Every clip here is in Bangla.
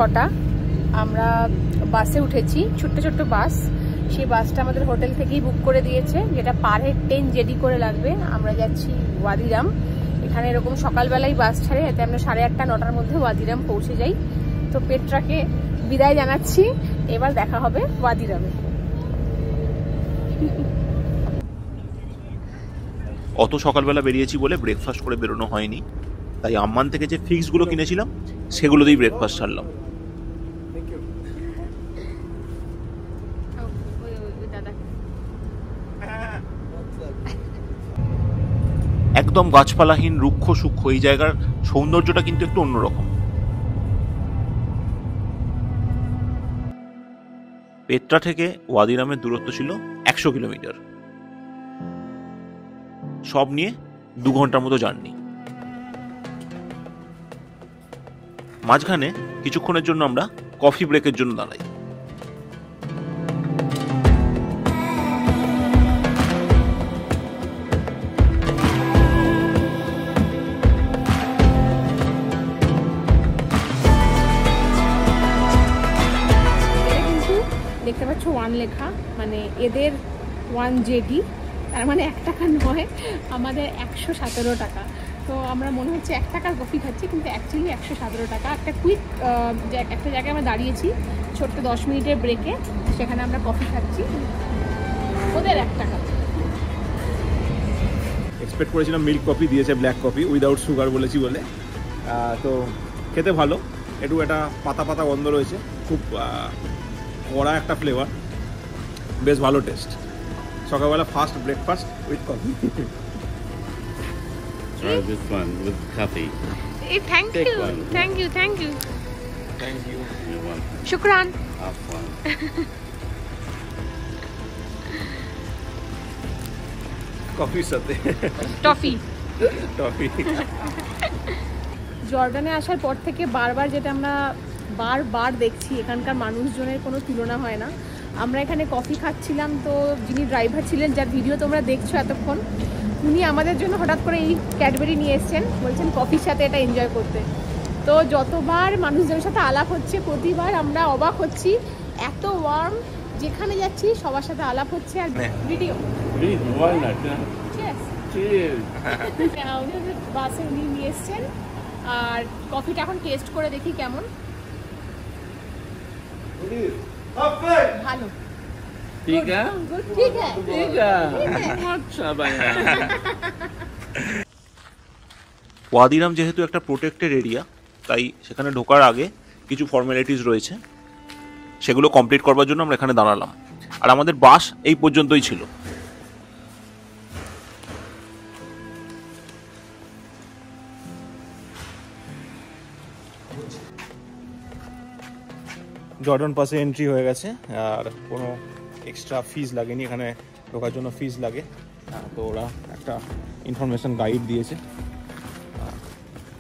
6টা। আমরা বাসে উঠেছি, ছোট্ট ছোট্ট বাস। সেই বাসটা আমাদের হোটেল থেকেই বুক করে দিয়েছে, যেটা পার হেড 10 জেডি করে লাগবে। আমরা যাচ্ছি ওয়াদিরাম। এখানে এরকম সকালবেলায় বাস ছাড়ে, যাতে আমরা 8:30 9টার মধ্যে ওয়াদিরাম পৌঁছে যাই। তো পেট্রাকে বিদায় জানাচ্ছি, এবার দেখা হবে ওয়াদিরামে। অত সকালবেলা বেরিয়েছি বলে ব্রেকফাস্ট করে বেরোনো হয়নি, তাই আম্মান থেকে যে ফিক্সগুলো কিনেছিলাম সেগুলো দিয়েই ব্রেকফাস্ট ছাড়লাম। একদম গাছপালাহীন, রুক্ষ সূক্ষ্ম এই জায়গার সৌন্দর্যটা কিন্তু একটু অন্যরকম। পেট্রা থেকে ওয়াদিরামের দূরত্ব ছিল 100 কিলোমিটার। সব নিয়ে 2 ঘন্টার মতো জার্নি। মাঝখানে কিছুক্ষণের জন্য আমরা কফি ব্রেকের জন্য দাঁড়াই। দেখতে পাচ্ছ 1 লেখা, মানে এদের 1 জেডি, তার মানে 1 টাকা নয়, আমাদের 117 টাকা। তো আমরা মনে হচ্ছে 1 টাকার কফি খাচ্ছি, কিন্তু অ্যাকচুয়ালি 117 টাকা। একটা কুইক একটা জায়গায় আমরা দাঁড়িয়েছি ছোট্ট 10 মিনিটের ব্রেকে, সেখানে আমরা কফি খাচ্ছি, ওদের 1 টাকা। এক্সপেক্ট করেছিলাম মিল্ক কফি, দিয়েছে ব্ল্যাক কফি উইদাউট সুগার বলেছি বলে। তো খেতে ভালো, একটু একটা পাতা পাতা গন্ধ রয়েছে, খুব কড়া একটা ফ্লেভার, বেশ ভালো টেস্ট। সকালবেলা first breakfast with coffee. Try this one with coffee. Thank you. Thank you. Thank you. Thank you. You're welcome. শুকরান। Have fun. কফির সাথে টফি। টফি। জর্ডানে আসার পর থেকে বারবার যেটা আমরা বারবার দেখছি, এখানকার মানুষজনের কোনো তুলনা হয় না। আমরা এখানে কফি খাচ্ছিলাম, তো যিনি ড্রাইভার ছিলেন, যার ভিডিও তোমরা দেখছো এতক্ষণ, উনি আমাদের জন্য হঠাৎ করে এই ক্যাডবেরি নিয়ে এসছেন, বলছেন কফির সাথে এটা এনজয় করতে। তো যতবার মানুষজনের সাথে আলাপ হচ্ছে, প্রতিবার আমরা অবাক হচ্ছি, এত ওয়ার্ম, যেখানে যাচ্ছি সবার সাথে আলাপ হচ্ছে আর video. Please, why not? Cheers. বাসে উনি নিয়ে এসছেন, আর কফিটা এখন টেস্ট করে দেখি কেমন। ভালো, ठीक है? ঠিক আছে, ठीक है. अच्छा भैया. ওয়াদিরাম যেহেতু একটা প্রোটেক্টেড এরিয়া, তাই সেখানে ঢোকার আগে কিছু ফর্মালিটিস রয়েছে, সেগুলো কমপ্লিট করবার জন্য আমরা এখানে দাঁড়ালাম। আর আমাদের বাস এই পর্যন্তই ছিল। জর্ডন পাসে এন্ট্রি হয়ে গেছে, আর কোনো এক্সট্রা ফিজ লাগেনি। এখানে ঢোকার জন্য ফিজ লাগে, তো ওরা একটা ইনফরমেশন গাইড দিয়েছে।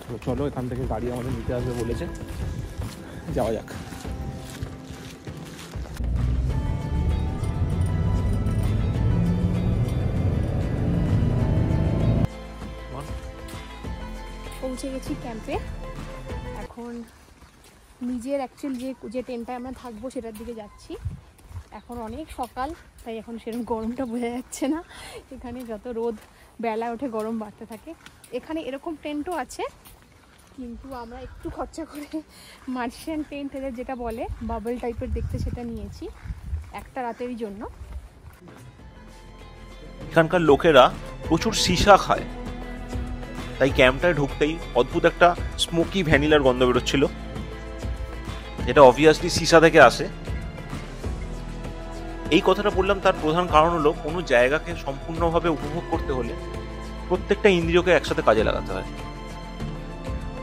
তো চলো, এখান থেকে গাড়ি আমাদের নিতে আসবে বলেছে, যাওয়া যাক। পৌঁছে গেছি ক্যাম্পে। এখন নিজের অ্যাকচুয়াল যে টেন্টটায় আমরা থাকবো সেটার দিকে যাচ্ছি। এখন অনেক সকাল, তাই এখন সেরকম গরমটা বোঝা যাচ্ছে না। এখানে যত রোদ বেলা ওঠে, গরম বাড়তে থাকে। এখানে এরকম টেন্টও আছে, কিন্তু আমরা একটু খরচা করে মার্শিয়ান টেন্ট, এদের যেটা বলে বাবল টাইপের দেখতে, সেটা নিয়েছি একটা রাতেরই জন্য। এখানকার লোকেরা প্রচুর সীসা খায়, তাই ক্যাম্পটায় ঢুকতেই অদ্ভুত একটা স্মোকি ভ্যানিলার গন্ধ বেরোচ্ছিল, যেটা অবভিয়াসলি সীসা থেকে আসে। এই কথাটা বললাম তার প্রধান কারণ হলো, কোনো জায়গাকে সম্পূর্ণভাবে উপভোগ করতে হলে প্রত্যেকটা ইন্দ্রিয়কে একসাথে কাজে লাগাতে হয়।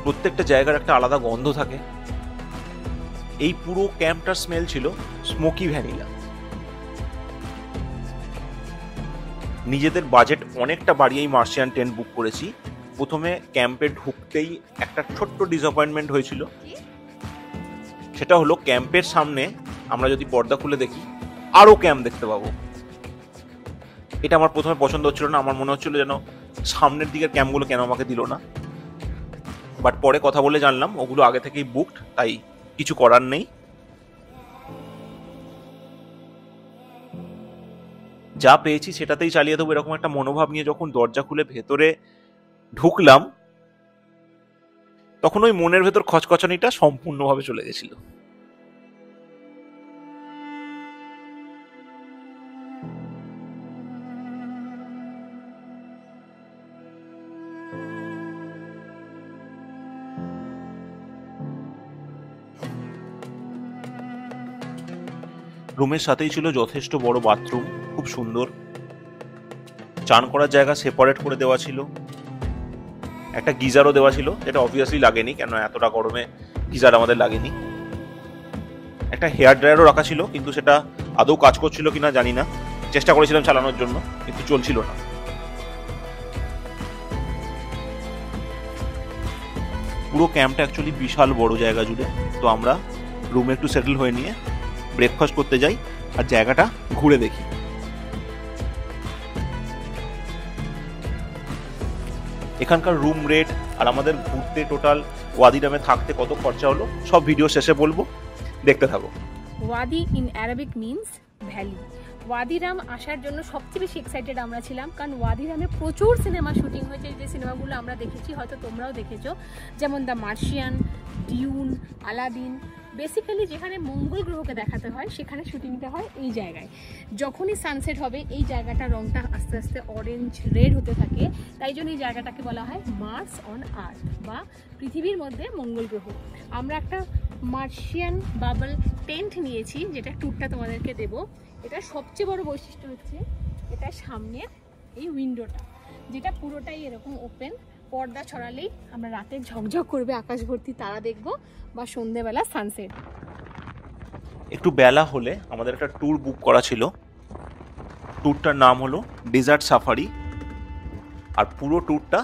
প্রত্যেকটা জায়গার একটা আলাদা গন্ধ থাকে। এই পুরো ক্যাম্পটার স্মেল ছিল স্মোকি ভ্যানিলা। নিজেদের বাজেট অনেকটা বাড়িয়েই মার্শিয়ান টেন্ট বুক করেছি। প্রথমে ক্যাম্পে ঢুকতেই একটা ছোট্ট ডিসঅ্যাপয়েন্টমেন্ট হয়েছিল, সেটা হলো ক্যাম্পের সামনে আমরা যদি পর্দা খুলে দেখি আরো ক্যাম্প দেখতে পাবো। এটা আমার প্রথমে পছন্দ হচ্ছিল না, আমার মনে হচ্ছিল যেন সামনের দিকের ক্যাম্পগুলো কেন আমাকে দিল না। বাট পরে কথা বলে জানলাম ওগুলো আগে থেকেই বুকড, তাই কিছু করার নেই। যা পেয়েছি সেটাতেই চালিয়ে দেবো, এরকম একটা মনোভাব নিয়ে যখন দরজা খুলে ভেতরে ঢুকলাম তখন ওই মনের ভেতর খচখচানিটা সম্পূর্ণভাবে চলে গেছিল। রুমের সাথেই ছিল যথেষ্ট বড় বাথরুম, খুব সুন্দর। চান করার জায়গা সেপারেট করে দেওয়া ছিল, একটা গিজারও দেওয়া ছিল, যেটা অবভিয়াসলি লাগেনি, কেন এতটা গরমে গিজার আমাদের লাগেনি। একটা হেয়ার ড্রায়ারও রাখা ছিল, কিন্তু সেটা আদৌ কাজ করছিল কিনা জানি না। চেষ্টা করেছিলাম চালানোর জন্য, কিন্তু চলছিল না। পুরো ক্যাম্পটা অ্যাকচুয়ালি বিশাল বড় জায়গা জুড়ে। তো আমরা রুমে একটু সেটেল হয়ে নিয়ে ব্রেকফাস্ট করতে যাই আর জায়গাটা ঘুরে দেখি। এখানকার রুম রেট আর আমাদের ঘুরতে টোটাল ওয়াদিরামে থাকতে কত খরচা হলো সব ভিডিও শেষে বলবো, দেখতে থাকো। ওয়াদি ইন অ্যারাবিক মিনস ভ্যালি। ওয়াদিরাম আসার জন্য সবচেয়ে বেশি এক্সাইটেড আমরা ছিলাম, কারণ ওয়াদিরামে প্রচুর সিনেমা শুটিং হয়েছে। যে সিনেমাগুলো আমরা দেখেছি, হয়তো তোমরাও দেখেছো, যেমন the Martian, Dune, Aladdin. Basically যেখানে মঙ্গল গ্রহকে দেখাতে হয় সেখানে শুটিংটা হয় এই জায়গায়। যখনই সানসেট হবে এই জায়গাটা রংটা আস্তে আস্তে অরেঞ্জ রেড হতে থাকে, তাই জন্য এই জায়গাটাকে বলা হয় মার্স অন আর্থ বা পৃথিবীর মধ্যে মঙ্গল গ্রহ। আমরা একটা মার্শিয়ান বাবল টেন্ট নিয়েছি, যেটা ট্যুরটা তোমাদেরকে দেবো। এটা সবচেয়ে বড় বৈশিষ্ট্য হচ্ছে এটা সামনের এই উইন্ডোটা, যেটা পুরোটাই এরকম ওপেন। পর্দা ছড়ালেই আমরা রাতে ঝকঝক করবে আকাশ ভর্তি তারা দেখবো, বা সন্ধ্যেবেলা সানসেট। একটু বেলা হলে আমাদের একটা ট্যুর বুক করা ছিল। ট্যুরটার নাম হলো ডেজার্ট সাফারি, আর পুরো ট্যুরটা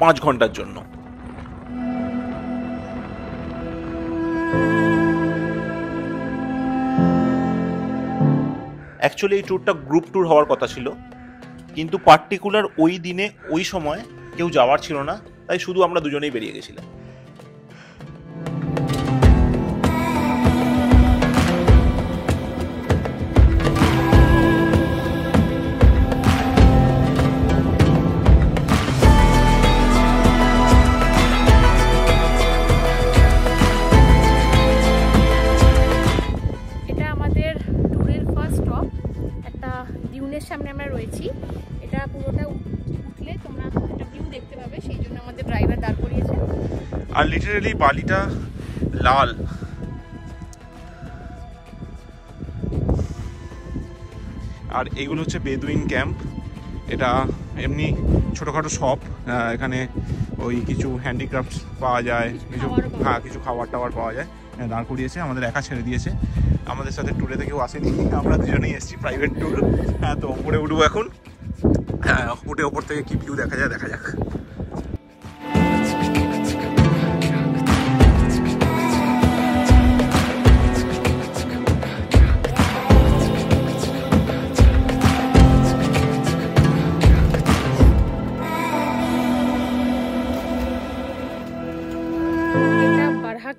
5 ঘন্টার জন্য। অ্যাকচুয়ালি এই ট্যুরটা গ্রুপ ট্যুর হওয়ার কথা ছিল, কিন্তু পার্টিকুলার ওই দিনে ওই সময় কেউ যাওয়ার ছিল না, তাই শুধু আমরা দুজনেই বেরিয়ে গেছিলাম। এটা আমাদের ট্যুরের ফার্স্ট স্টপ। একটা ডিউনের সামনে আমরা রয়েছি। এটা পুরোটা উঠলে তোমরা একটা ভিউ দেখতে পাবে, সেই জন্য আমাদের ড্রাইভার দাঁড় করিয়েছে। আর লিটারেলি বালিটা লাল। আর এইগুলো হচ্ছে বেদুইন ক্যাম্প। এটা এমনি ছোটোখাটো শপ, এখানে ওই কিছু হ্যান্ডিক্রাফটস পাওয়া যায়, কিছু খাবার টাবার পাওয়া যায়। দাঁড় করিয়েছে, আমাদের একা ছেড়ে দিয়েছে। আমাদের সাথে ট্যুরেতে কেউ আসেনি, আমরা দুজনেই এসেছি প্রাইভেট ট্যুর। হ্যাঁ, তো ওপরে উঠবো এখন। হ্যাঁ, উঠে ওপর থেকে কি ভিউ দেখা যায় দেখা যাক।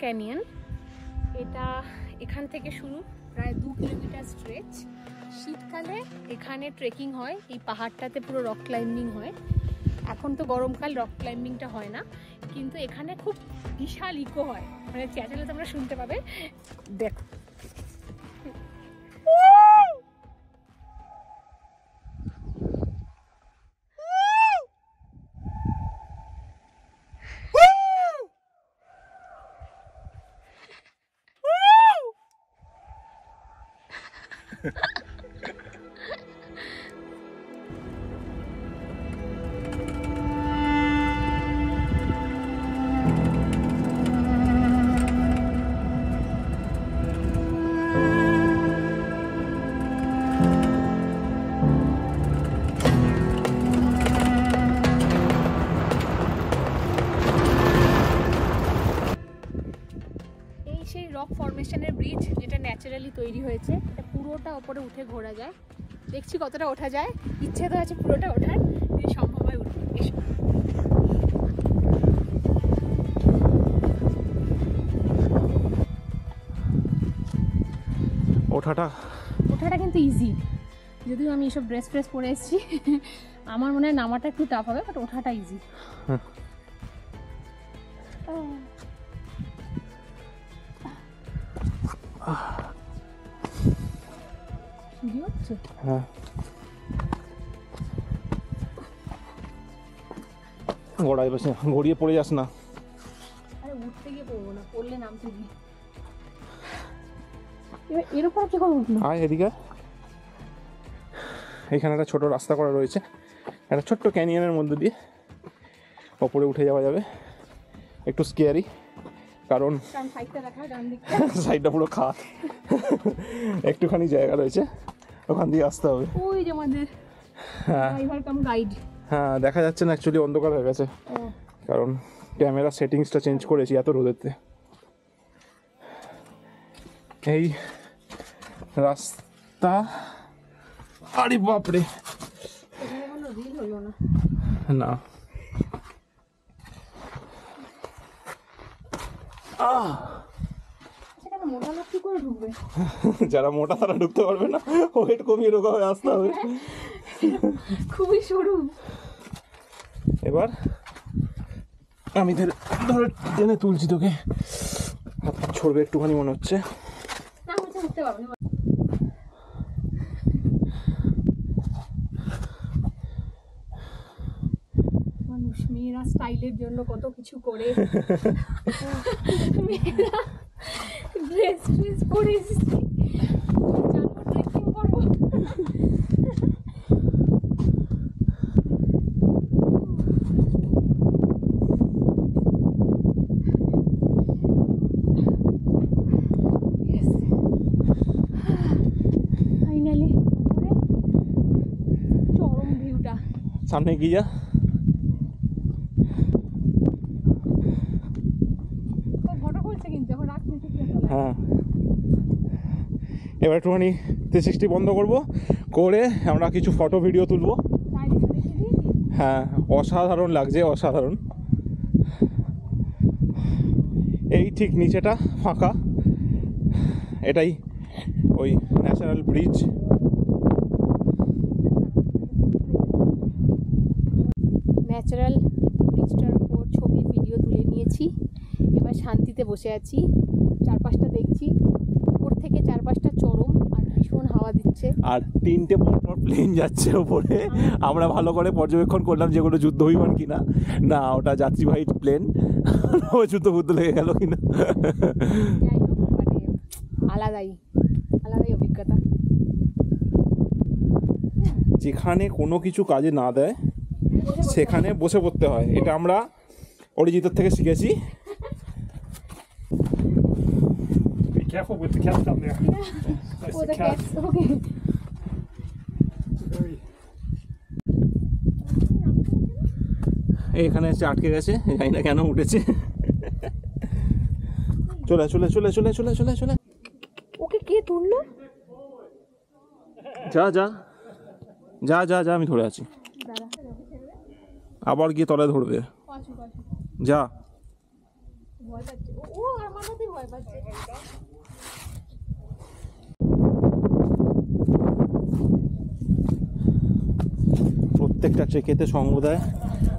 ক্যানিয়ন, এটা এখান থেকে শুরু, প্রায় 2 কিলোমিটার স্ট্রেচ। শীতকালে এখানে ট্রেকিং হয়, এই পাহাড়টাতে পুরো রক ক্লাইম্বিং হয়। এখন তো গরমকাল, রক ক্লাইম্বিংটা হয় না, কিন্তু এখানে খুব বিশাল ইকো হয়, মানে চ্যানেলে তোমরা শুনতে পাবে। দেখো সেই রক ফরমেশনের ব্রিজ, যেটা ন্যাচারালি তৈরি হয়েছে। এটা পুরোটা ওপরে উঠে ঘোরা যায়, দেখছি কতটা ওঠা যায়। ইচ্ছে তো আছে পুরোটা ওঠার, যদি সম্ভব হয় উঠবে। এসো। ওঠাটা কিন্তু ইজি, যদিও আমি এসব ড্রেস ফ্রেস পরে এসেছি। আমার মনে হয় নামাটা একটু টাফ হবে, বাট ওঠাটা ইজি। হ্যাঁ, গড়াই বসে গড়িয়ে পড়ে যাস না। আরে উঠতে গিয়ে পড়বো না, পড়লে নামতে গিয়ে। এবার এর উপর কি করে উঠলো? আয় এদিকে। এখানে একটা ছোট রাস্তা করা রয়েছে, একটা ছোট্ট ক্যানিয়নের মধ্যে দিয়ে ওপরে উঠে যাওয়া যাবে। একটু স্কেয়ারি, কারণ সাইডটা পুরো খাত। একটুখানি জায়গা রয়েছে, ওখান দিয়ে আসতে হবে। ওই যে আমাদের ড্রাইভার কাম গাইড। হ্যাঁ, দেখা যাচ্ছে না, অ্যাকচুয়ালি অন্ধকার হয়ে গেছে, কারণ ক্যামেরা সেটিংসটা চেঞ্জ করেছি এত রোদেতে। এই রাস্তা, আরে বাপরে, না যারা মোটা তারা ঢুকতে পারবে না, ওয়েট কমিয়ে রোগা হয়ে আসতে হবে। খুবই সরু। এবার আমি ধরে টেনে তুলছি তোকে, হাত ছড়বে একটুখানি মনে হচ্ছে। মানুষ, মেয়েরা স্টাইলের জন্য কত কিছু করে, মেয়েরা ড্রেস পরে এসেছি, ট্রেকিং করবো। ফাইনালি চরম ভিউটা। সামনে এগিয়ে যা। হ্যাঁ, এবার একটুখানি 360 বন্ধ করবো, করে আমরা কিছু ফটো ভিডিও তুলবো। হ্যাঁ, অসাধারণ লাগছে, অসাধারণ। এই ঠিক নিচেটা ফাঁকা, এটাই ওই ন্যাশনাল ব্রিজ। ন্যাচারাল ব্রিজটার উপর ছবি ভিডিও তুলে নিয়েছি। এবার শান্তিতে বসে আছি, চারপাশটা দেখছি, উপর থেকে চারপাশটা চরম আর ভীষণ হাওয়া দিচ্ছে। আর 3টে পরপর প্লেন যাচ্ছে ওপরে। আমরা ভালো করে পর্যবেক্ষণ করলাম যে কোনো যুদ্ধ বিমান কিনা, না ওটা যাত্রীবাহী প্লেন, ও যুদ্ধ বুদ্ধ লেগে গেল কিনা। যাই হোক, মানে আলাদাই অভিজ্ঞতা। যেখানে কোনো কিছু কাজে না দেয় সেখানে বসে পড়তে হয়, এটা আমরা অরিজিতের থেকে শিখেছি। Be careful with the cat down there. That's the cat. Okay. Very এখানে এসে আটকে গেছে, জানি না কেন উঠেছে। চলে চলে চলে চলে চলে চলে চলে, ওকে কে তুললো? যা যা যা যা যা, আমি ধরে আছি। আবার গিয়ে তলায় ধরবে, যা। ভয় পাচ্ছে ও, আমার মধ্যে ভয় পাচ্ছে। প্রত্যেকটা ট্রেকেতে সঙ্গ দেয়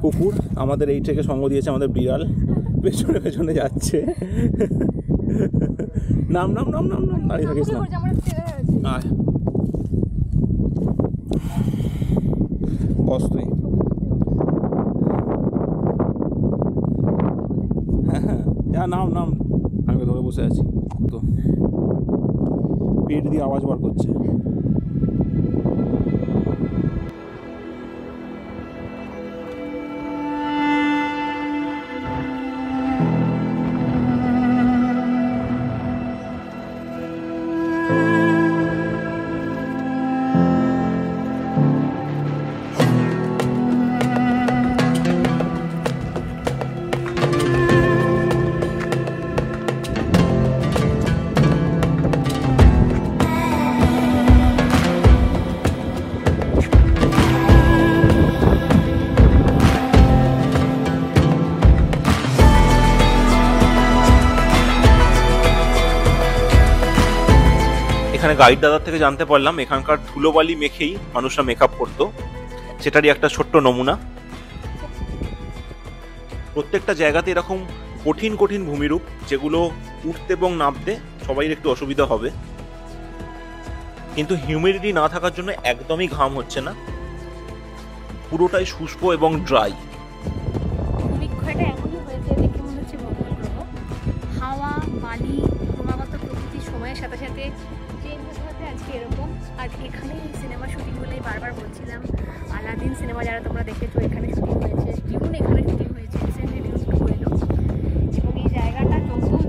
কুকুর, আমাদের এই ট্রেকে সঙ্গ দিয়েছে আমাদের বিড়াল, পেছনে পেছনে যাচ্ছে। নাম নাম নাম নাম নাম, দাঁড়িয়ে থাকিস না, আয় বস তুই। হ্যাঁ, যা নাম নাম, আমি ধরে বসে আছি তো, পেট দিয়ে আওয়াজ বার করছে। এখানে গাইড দাদার থেকে জানতে পারলাম এখানকার ধুলোবালি মেখেই মানুষরা মেকআপ করতো, সেটারই একটা ছোট্ট নমুনা। প্রত্যেকটা জায়গাতে এরকম কঠিন কঠিন ভূমিরূপ, যেগুলো উঠতে এবং নামতে সবাই একটু অসুবিধা হবে, কিন্তু হিউমিডিটি না থাকার জন্য একদমই ঘাম হচ্ছে না, পুরোটাই শুষ্ক এবং ড্রাই। ভূমিক্ষয়টা এমনই হয়েছে দেখে মনে হচ্ছে ভূমিকম্প। হাওয়া, বালি, ক্রমাগত প্রকৃতির সময়ের সাথে সাথে চেঞ্জ হতে হতে আজকে এরকম। আর এখানেই সিনেমা শুটিং বলেই বারবার বলছিলাম, আলাদিন সিনেমা যারা তোমরা দেখেছো এখানে শুটিং হয়েছে, ডিউন এখানে শুটিং হয়েছে, রিসেন্টলি ডিউন টু হলো। এবং এই জায়গাটা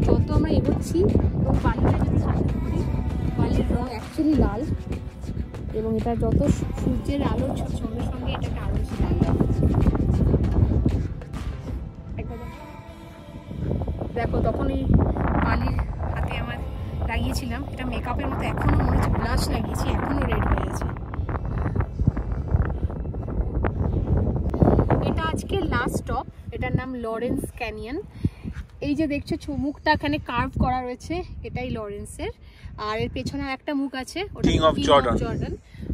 যত আমরা এগোচ্ছি এবং বালিটা যদি সামনে করি, বালির রং অ্যাকচুয়ালি লাল, এবং এটা যত সূর্যের আলোর সঙ্গে সঙ্গে এটাকে আরো বেশি লাল লাগছে। দেখো তখন এই বালির হাতে আমার লাগিয়েছিলাম, এটা মেকআপের মতো এখনো মনে হচ্ছে ব্লাশ লাগিয়েছি, এখনো রেড হয়ে আছে। এটা আজকে লাস্ট স্টপ, এটার নাম লরেন্স ক্যানিয়ন। এই যে দেখছো মুখটা এখানে কার্ভ করা রয়েছে, এটাই লরেন্সের। আর এর পেছনে একটা মুখ আছে, ওটা কিং অফ জর্ডান।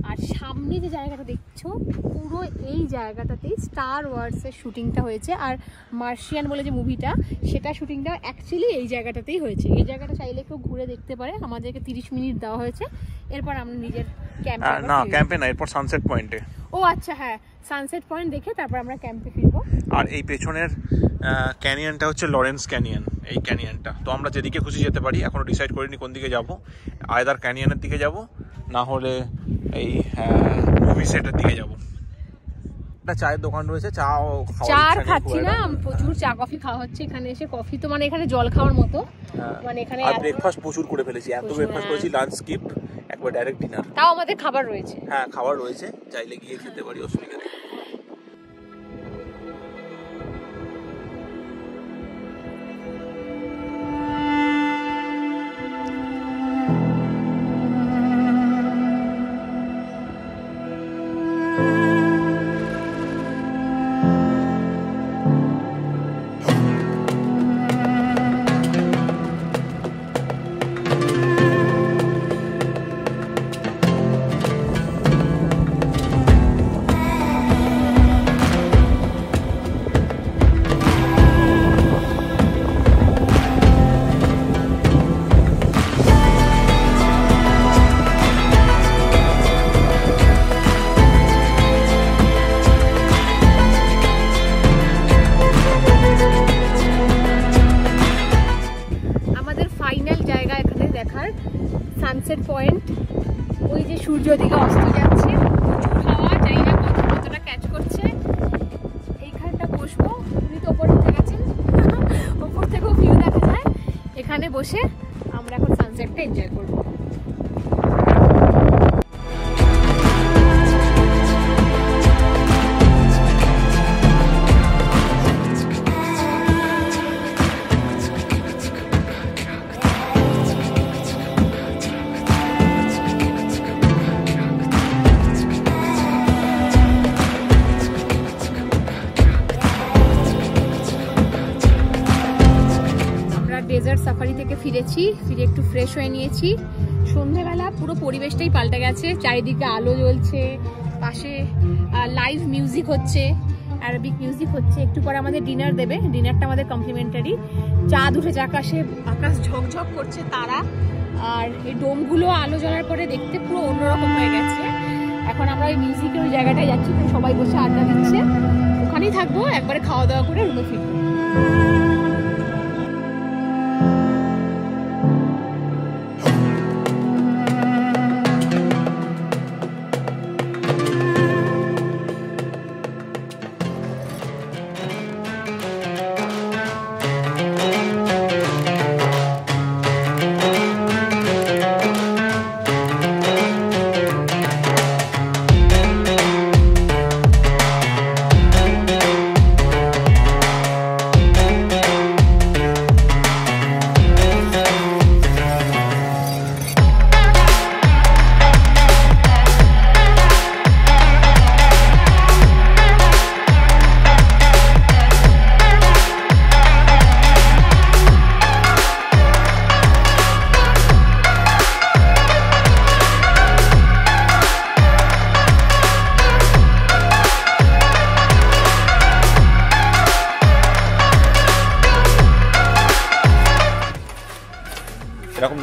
আর সামনে যে জায়গাটা দেখছো পুরো এই জায়গাটাতেই স্টার ওয়ার্সের শুটিংটা হয়েছে। আর মার্শিয়ান বলে যে মুভিটা, সেটা শুটিংটা অ্যাকচুয়ালি এই জায়গাটাতেই হয়েছে। এই জায়গাটা চাইলে কেউ ঘুরে দেখতে পারে। আমাদেরকে 30 মিনিট দেওয়া হয়েছে, এরপর আমরা নিজের ক্যাম্পে না, এরপর সানসেট পয়েন্টে। ও আচ্ছা, হ্যাঁ, সানসেট পয়েন্ট দেখে তারপর আমরা ক্যাম্পে ফিরবো। আর এই পেছনের ক্যানিয়নটা হচ্ছে লরেন্স ক্যানিয়ন, এই ক্যানিয়নটা। তো আমরা যেদিকে খুশি যেতে পারি, এখনো ডিসাইড করিনি কোন দিকে যাব। আয়দার ক্যানিয়নের দিকে যাব, না হলে এই মুভি সেটের দিকে যাব। একটা চায়ের দোকান রয়েছে, চা খাচ্ছি না, প্রচুর চা কফি খাওয়া হচ্ছে এখানে এসে। কফি তো মানে এখানে জল খাওয়ার মতো, মানে এখানে আর ব্রেকফাস্ট প্রচুর করে ফেলেছি, এত ব্রেকফাস্ট করেছি, লাঞ্চ স্কিপ, একবার ডাইরেক্ট ডিনার। তাও আমাদের খাবার রয়েছে। হ্যাঁ, খাবার রয়েছে, চাইলে গিয়ে খেতে পারি, অসুবিধা নেই। সানসেট পয়েন্ট, ওই যে সূর্য দিকে অস্ত যাচ্ছে, প্রচুর হাওয়া, জানি না কতটা ক্যাচ করছে। এইখানটা বসবো, উনি তো ওপরে উঠে গেছেন, ওপর থেকেও ভিউ দেখা যায়। এখানে বসে আমরা এখন সানসেটটা এনজয় করবো। ডেজার্ট সাফারি থেকে ফিরেছি, ফিরে একটু ফ্রেশ হয়ে নিয়েছি। সন্ধ্যাবেলা পুরো পরিবেশটাই পাল্টে গেছে, চারিদিকে আলো জ্বলছে, পাশে লাইভ মিউজিক হচ্ছে, অ্যারাবিক মিউজিক হচ্ছে। একটু পরে আমাদের ডিনার দেবে, ডিনারটা আমাদের কমপ্লিমেন্টারি। চাঁদ উঠেছে আকাশে, আকাশ ঝকঝক করছে তারা, আর এই ডোমগুলো আলো জ্বলার পরে দেখতে পুরো অন্যরকম হয়ে গেছে। এখন আমরা ওই মিউজিকের ওই জায়গাটায় যাচ্ছি, সবাই বসে আড্ডা দিচ্ছে, ওখানেই থাকবো, একবারে খাওয়া দাওয়া করে রুমে ফিরবো।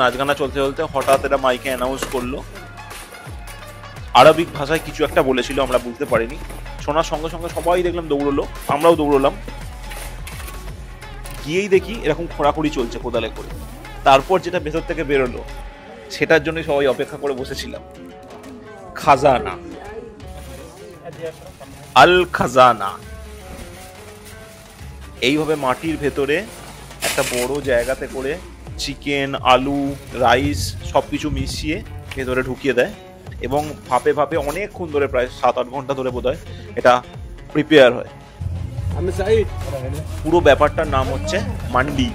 নাচ গানা চলতে চলতে হঠাৎ এরা মাইকে অ্যানাউন্স করলো, আরবিক ভাষায় কিছু একটা বলেছিল, আমরা বুঝতে পারিনি। শোনার সঙ্গে সঙ্গে সবাই দেখলাম দৌড়লো, আমরাও দৌড়লাম। গিয়েই দেখি এরকম খোঁড়াখুড়ি চলছে কোদালে করে। তারপর যেটা ভেতর থেকে বেরোলো সেটার জন্য সবাই অপেক্ষা করে বসেছিলাম। খাজানা, আল খাজানা। এইভাবে মাটির ভেতরে একটা বড় জায়গাতে করে চিকেন, আলু, রাইস সবকিছু মিশিয়ে ভেতরে ঢুকিয়ে দেয় এবং ভাপে ভাপে অনেকক্ষণ ধরে, প্রায় 7-8 ঘন্টা ধরে বোধহয় এটা প্রিপেয়ার হয়। পুরো ব্যাপারটার নাম হচ্ছে মান্ডি।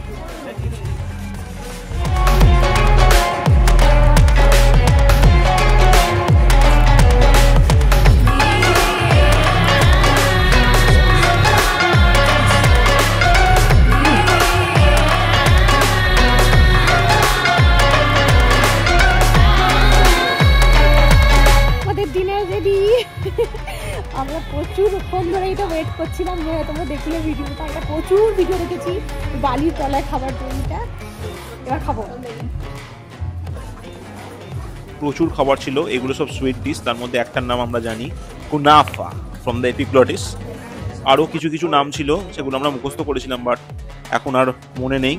আমরা প্রচুরক্ষণ ধরে এটা ওয়েট করছিলাম, তোমরা দেখলে ভিডিওটা, এটা প্রচুর ভিডিও দেখেছি বালির তলায় খাবার জন্যটা। এবার খাবো। প্রচুর খাবার ছিল, এগুলো সব সুইট ডিশ। তার মধ্যে একটার নাম আমরা জানি, কুনাফা ফ্রম দ্য এপিগ্লটিস। আরও কিছু কিছু নাম ছিল, সেগুলো আমরা মুখস্থ করেছিলাম, বাট এখন আর মনে নেই।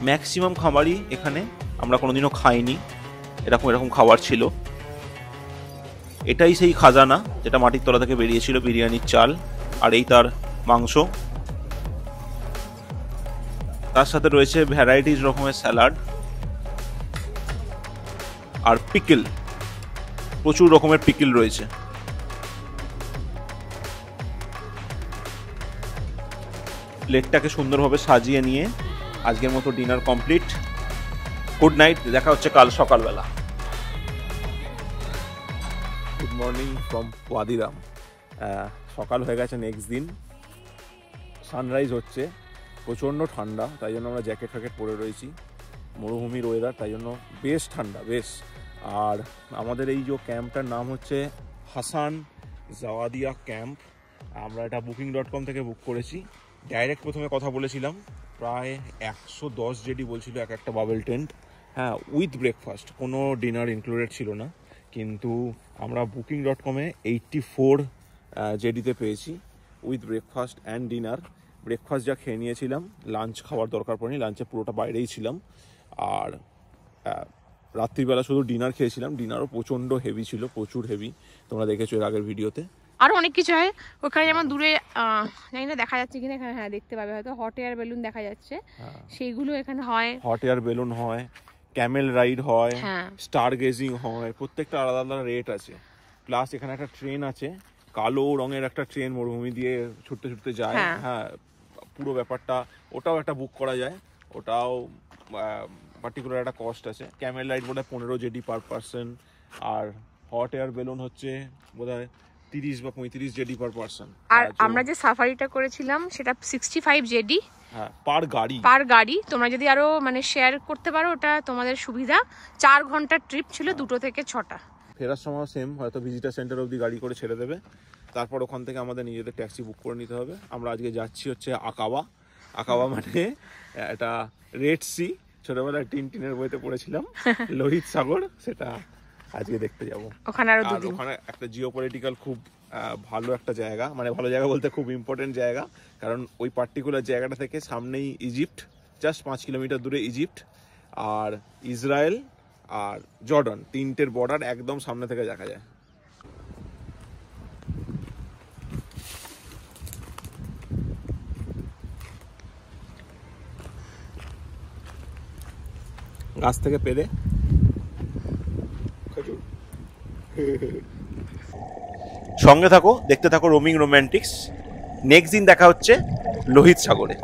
ম্যাক্সিমাম খাবারই এখানে আমরা কোনোদিনও খাইনি, এরকম খাবার ছিল। এটাই সেই খাজানা যেটা মাটির তলা থেকে বেরিয়েছিল, বিরিয়ানির চাল, আর এই তার মাংস। তার সাথে রয়েছে ভ্যারাইটিস রকমের স্যালাড আর পিকল, প্রচুর রকমের পিকল রয়েছে। প্লেটটাকে সুন্দরভাবে সাজিয়ে নিয়ে আজকের মতো ডিনার কমপ্লিট। গুড নাইট, দেখা হচ্ছে কাল সকালবেলা। Good morning from Wadi Rum. সকাল হয়ে গেছে নেক্সট দিন, সানরাইজ হচ্ছে, প্রচণ্ড ঠান্ডা, তাই জন্য আমরা জ্যাকেট ফ্যাকেট পরে রয়েছি। মরুভূমির ওয়েদার, তাই জন্য বেশ ঠান্ডা, বেশ। আর আমাদের এই যে ক্যাম্পটার নাম হচ্ছে হাসান জাওয়াদিয়া ক্যাম্প। আমরা এটা booking.com থেকে বুক করেছি। ডাইরেক্ট প্রথমে কথা বলেছিলাম, প্রায় 110 জেডি বলছিল এক একটা বাবেল টেন্ট, হ্যাঁ, উইথ ব্রেকফাস্ট, কোনো ডিনার ইনক্লুডেড ছিল না। কিন্তু আমরা booking.com-এ 84 জেডিতে পেয়েছি with breakfast and dinner. Breakfast যা খেয়ে নিয়েছিলাম, লাঞ্চ খাওয়ার দরকার পড়েনি, লাঞ্চে পুরোটা বাইরেই ছিলাম। আর রাত্রিবেলা শুধু ডিনার খেয়েছিলাম, ডিনারও প্রচণ্ড হেভি ছিল, প্রচুর হেভি, তোমরা দেখেছো এর আগের ভিডিওতে। আরো অনেক কিছু হয় ওখানে, যেমন দূরে জানি না দেখা যাচ্ছে কিনা, এখানে হ্যাঁ দেখতে পাবে হয়তো, হট এয়ার বেলুন দেখা যাচ্ছে, সেইগুলো এখানে হয়। হট এয়ার বেলুন হয়, ক্যামেল রাইড হয়, স্টার গেজিং হয়, প্রত্যেকটা আলাদা আলাদা রেট আছে। প্লাস এখানে একটা ট্রেন আছে, কালো রঙের একটা ট্রেন মরুভূমি দিয়ে ছুটতে ছুটতে যায়, হ্যাঁ, পুরো ব্যাপারটা ওটাও একটা বুক করা যায়, ওটাও পার্টিকুলার একটা কস্ট আছে। ক্যামেল রাইড বোধহয় 15 জেডি পার পার্সন, আর হট এয়ার বেলুন হচ্ছে বোধহয় 30 বা 35 জেডি পার পার্সন। আর আমরা যে সাফারিটা করেছিলাম সেটা 65 জেডি, হ্যাঁ, পার গাড়ি। তোমরা যদি আরো মানে শেয়ার করতে পারো, ওটা তোমাদের সুবিধা। 4 ঘন্টার ট্রিপ ছিল, 2টো থেকে 6টা। ফেরার সময় সেম, হয়তো ভিজিটার সেন্টার অবধি গাড়ি করে ছেড়ে দেবে, তারপর ওখান থেকে আমাদের নিজেদের ট্যাক্সি বুক করে নিতে হবে। আমরা আজকে যাচ্ছি হচ্ছে আকাবা। আকাবা মানে এটা রেড সি, ছোটবেলায় টিনের বইতে পড়েছিলাম, লোহিত সাগর, সেটা আজকে দেখতে যাব। ওখানে আরো 2 দিন। ওখানে একটা জিওপলিটিক্যাল খুব ভালো একটা জায়গা, মানে ভালো জায়গা বলতে খুব ইম্পর্টেন্ট জায়গা, কারণ ওই পার্টিকুলার জায়গাটা থেকে সামনেই ইজিপ্ট, জাস্ট 5 কিলোমিটার দূরে ইজিপ্ট, আর ইসরায়েল আর জর্ডান, 3টের বর্ডার একদম সামনে থেকে দেখা যায়। গাছ থেকে পেরে সঙ্গে থাকো, দেখতে থাকো রোমিং রোম্যান্টিক্স। নেক্সট দিন দেখা হচ্ছে লোহিত সাগরে।